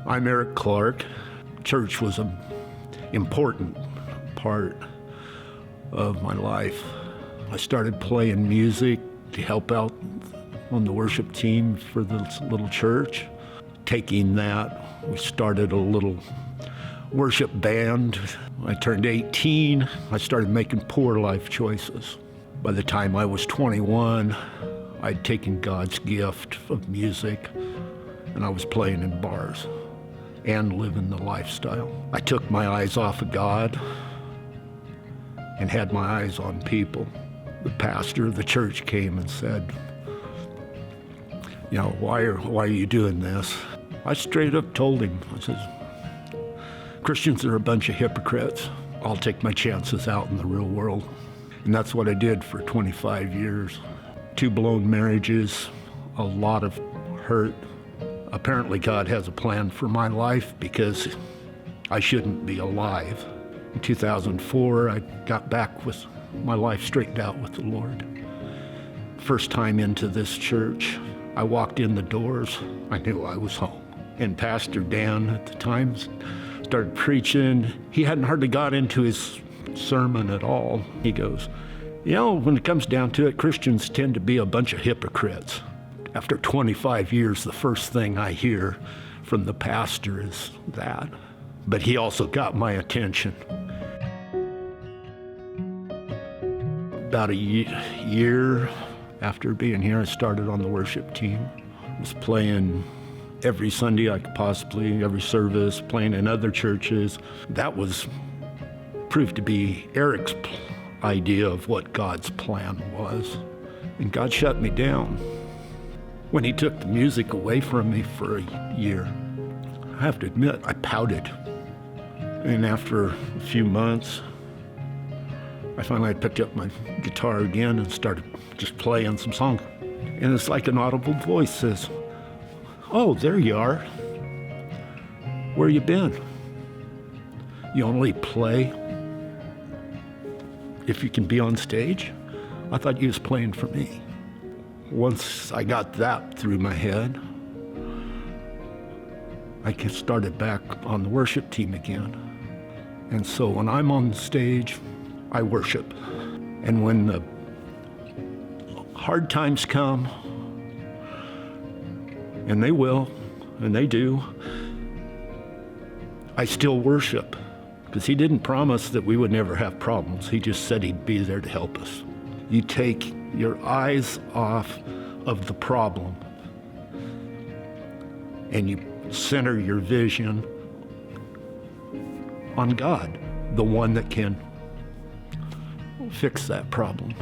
I'm Eric Clark. Church was an important part of my life. I started playing music to help out on the worship team for this little church. Taking that, we started a little worship band. I turned 18. I started making poor life choices. By the time I was 21, I'd taken God's gift of music and I was playing in bars and living the lifestyle. I took my eyes off of God and had my eyes on people. The pastor of the church came and said, why are you doing this? I straight up told him, I said, Christians are a bunch of hypocrites. I'll take my chances out in the real world. And that's what I did for 25 years. 2 blown marriages, a lot of hurt. Apparently God has a plan for my life because I shouldn't be alive. In 2004, I got back with my life straightened out with the Lord. First time into this church, I walked in the doors, I knew I was home. And Pastor Dan at the time started preaching. He hadn't hardly got into his sermon at all. He goes, when it comes down to it, Christians tend to be a bunch of hypocrites. After 25 years, the first thing I hear from the pastor is that. But he also got my attention. About a year after being here, I started on the worship team. I was playing every Sunday I could possibly, every service, playing in other churches. That proved to be Eric's idea of what God's plan was. And God shut me down. When he took the music away from me for a year, I have to admit, I pouted. And after a few months, I finally picked up my guitar again and started just playing some songs. And it's like an audible voice says, "Oh, there you are. Where you been? You only play if you can be on stage? I thought you was playing for me." Once I got that through my head, I started back on the worship team again. And so when I'm on stage, I worship. And when the hard times come, and they will, and they do, I still worship. Because he didn't promise that we would never have problems. He just said he'd be there to help us. You take your eyes off of the problem and you center your vision on God, the one that can fix that problem.